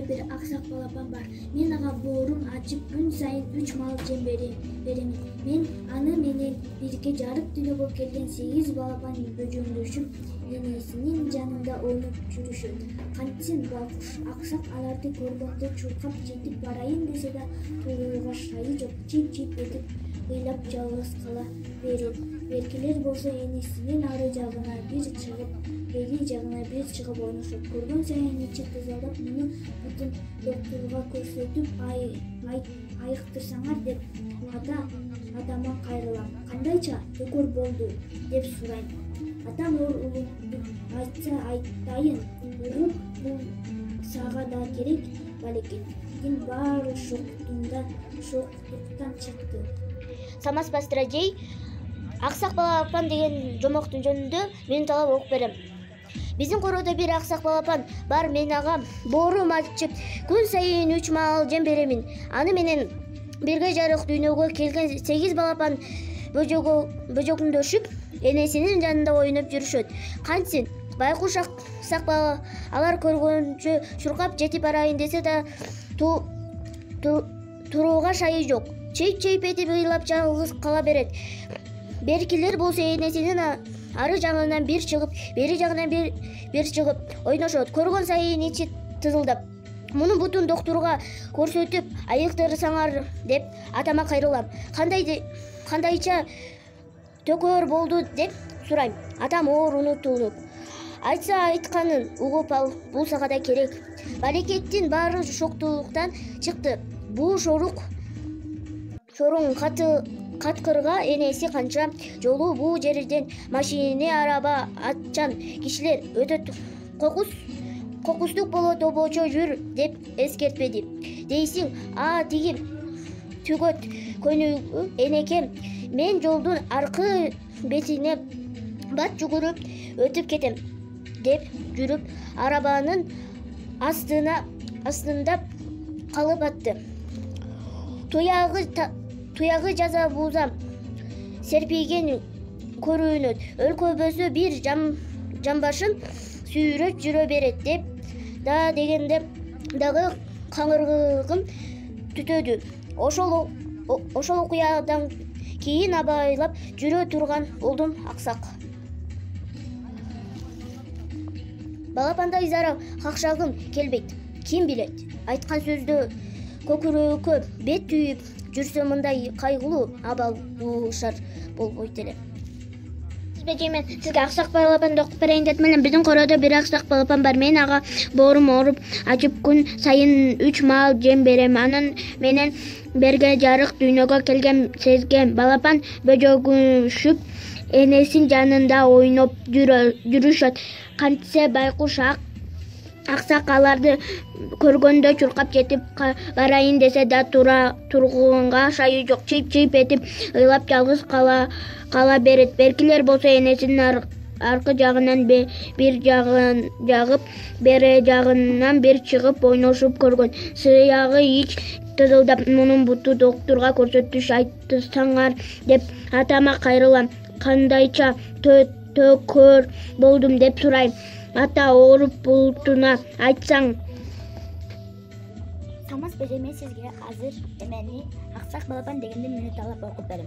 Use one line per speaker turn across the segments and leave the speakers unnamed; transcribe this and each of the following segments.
bir aksak balapан бар. Мен ага боорун ачып күн сайын 3 мал жем беремин. Мен аны менен бирге жарык дүйнөгө келген 8 балапан бөжөңдөшүп, энесинин жанында ойноп жүрүшөт. Кантсин байкуш аксак аларды көргөндө чуркап жетип барайын десе да тууруга шайы жок. Чип-чип этип ыйлап жалгыз кала берет. Беркелер болсо энесинин ары жагына бир чыгып, бери жагына бир чыгып ойношот. Көргөн сайын ичи кызылдап, муну бүтүн доктурга көрсөтүп айыктырсаңар деп атама кайрылам. Кандайча төкөр болду деп сурайм. Атам улумду айтса айтайын, угуп бул сага да керек балекен. Дин баары шоктуктан чыкты.
Самас Бастыражей аксак балапан деген жомоктун жөнүндө мен талап окуп берем. Биздин короодо бир аксак балапан бар. Мен ага боорум ачып күн сайын 3 мал жем беремин. Аны менен бирге жарык дүйнөгө келген 8 балапан бөжөгүндөшүп, энесинин жанында ойноп жүрүшөт. Кантсин байкуш аксак бала алар көргөнчө чуркап жетип барайын десе да турууга шайы жок. Чейп-чейп этип ыйлап жалгыз кала берет. Беркилер болсо энесинин ары жагынан бир чыгып, бери жагынан бир чыгып ойношот. Көргөн сайын ичи тызылдап, муну бүтүн доктурга көрсөтүп айыктырсаңар деп атама кайрылам. Кандайча төкөр болду деп сурайм. Атам ооруну туулуп айтса айтканын угуп ал, бул сага да керек. Балекеттин баары шоктуктан чыкты. Бул шоруң каткырга энеси канча жолу бул жерден машине, араба, атчан кишилер өтөт. Кокустук болот, обочо жүр деп эскертпеди дейсиң. Тиги түгөт көнүгү энекем. Мен жолдун аркы бетине бат жүгүрүп өтүп кетем деп жүрүп арабанын астында калып атты. Туягы жаза бууза серпиген көрүнөт. Өлкөбөсү бир жамбашын сүйрөп жүрө берет деп да дегенде дагы каңырыгым түтөдү. Ошол окуядан кийин абайлап жүрө турган болдум аксак. Балапандай зара какшагым келбейт. Ким билет? Айткан сөздө көкүрөккө бет түйүп жүрсө мындай кайгылуу абал дуушар болбойт эле. Мен сизге аксак балапанды окуп берейин деп элем. Биздин короодо бир аксак балапан бар. Мен ага боорум ооруп ачып күн сайын 3 мал жем берем. Анын менен берге жарык дүйнөгө келген 8 балапан бөжөгүшүп, энесин жанында ойноп жүрүшөт. Кантсе байкуш аксак аларды көргөндө чуркап жетип барайын десе да тургунга шайы жок. Чип-чип этип ыйлап жалгыз кала берет. Беркилер болсо энесинин аркы жагынан бир жагып, бери жагынан бир чыгып ойношуп көргөн. Сыягы ич тызылдап, мунун буту доктурга көрсөтүш айтсаңар деп атама кайрылам. Кандайча төкөр болдум деп сурайм. Ата ооруп бултуна айтсаң. Самас Бежемен сизге азыр эмени аксак балапан дегенде мени талап окуп берем.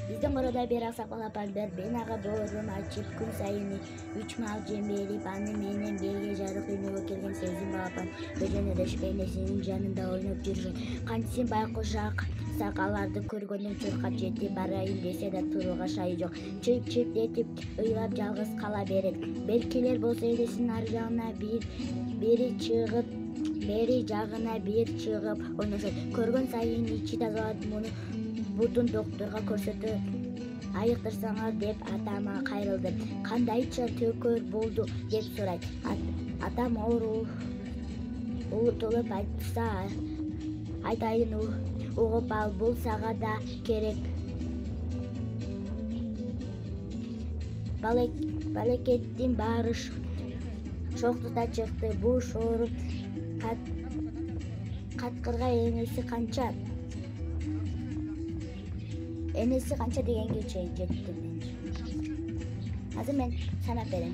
Биздин короодо бир аксак балапан бар. Мен ага боорун ачып күн сайын 3 мал жем берип, аны менен бирге жарык дүйнөгө келген 8 балапан бөжөңдөшүп, энесинин жанында ойноп жүрүшөт. Кантсин байкуш аксак аларды көргөндө чуркап жетип барайын десе да турууга шайы жок. Чип-чип этип ыйлап жалгыз кала берет. Беркелер болсо энесинин ары жагына бери чыгып, бери жагына бир чыгып ойношот. Көргөн сайын ичи тазалап, муну бүтүн доктурга көрсөтүп айыктырсаңар деп атама кайрылды. Кандайча төкөр болду деп сурайт. Атам оору туулуп айтса айтайын, угуп ал, бул сага да керек. Балекеттин баары шоктуктан чыкты. Бул шоруң каткырга энеси канча дегенге чейин жетти. Азыр мен санап берем.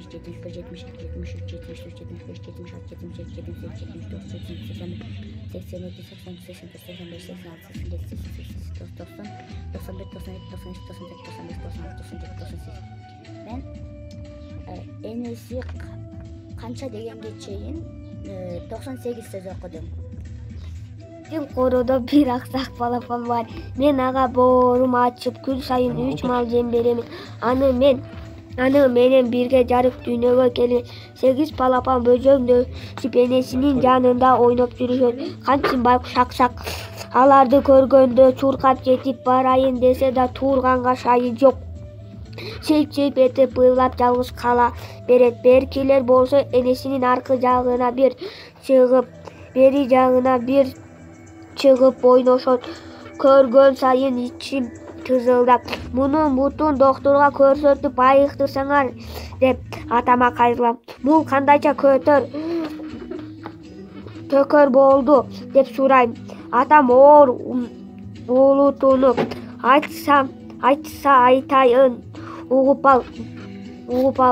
71, 72, 73, 74, 75, 76, 77, 78, 79, 80, 81, 82, 83, 84, 85, 86, 87, 88, 90, 91, 92, 93, 94, 95, 96, 97, 98. Ben enesi kança degenge чейин 98 сөз окудum.
Bizim koroda bir aksak balapam var. Men ağa boğurum açıp gün sayın 3 mal cem beremin. Anı menen birge jarık dünyögө kelin. 8 balapam böcöңдөшүп enesinin janında oynop жүрүшөт. Kançın baykuş aksak alardı көргөндө чуркап жетип барайын dese da турганга шайы жок. Çeyip etip bıylap жалгыз kala beret. Berkiler bolsa enesinin arka jagına bir çıgıp beri jagına bir çıgıp oynoşot. Көргөн сайын içim tızıldap. Munun butun doktorga көрсөтүp айыктырсаңар деп атама кайрылам. Бул кандайча төкөр болду деп сурайм. Атам оор улутунуп айтса айтайын. Угуп ал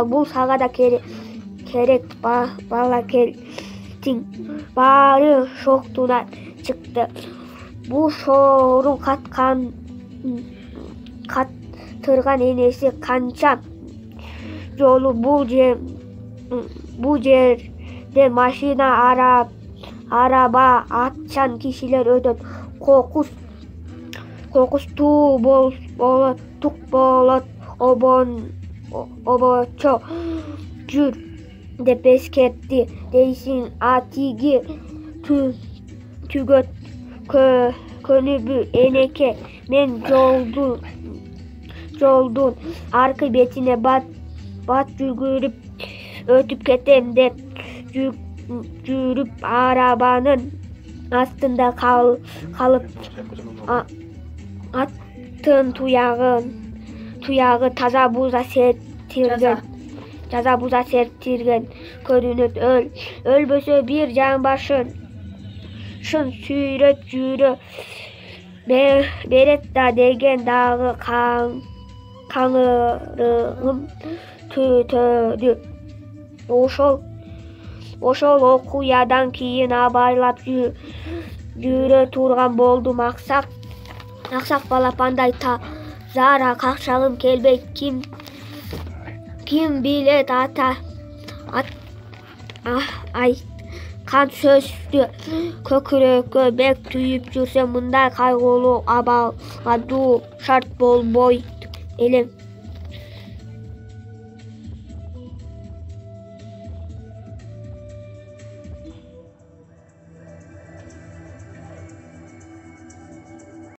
бул сага да керек бала келтиң. Баары шоктуна чыкты. Бул шоорун каттырган энеси канча жолу бул жерде машина араба атчан кишилер өтөт. Кокус туу болот, тук болот, обочо жүр деп эскертти дейсиң. Атиги түгөт көнүбү энеке, мен жолдун аркы бетине бат жүгүрүп өтүп кетем деп жүрүп арабанын астында калып аттын туягы таза буза сертирген көрүнөт. Өлбөсө бир жамбашын сүйрөп жүрө берет да деген дагы каңырыгым түтөдү. Ошол окуядан кийин абайлап жүрө турган болдум. Аксак балапандай тазара какшагым келбейт. Ким билет айткан сөздү көкүрөккө бек түйүп жүрсөм мындай кайгылуу абалга дуушар болбойт элем.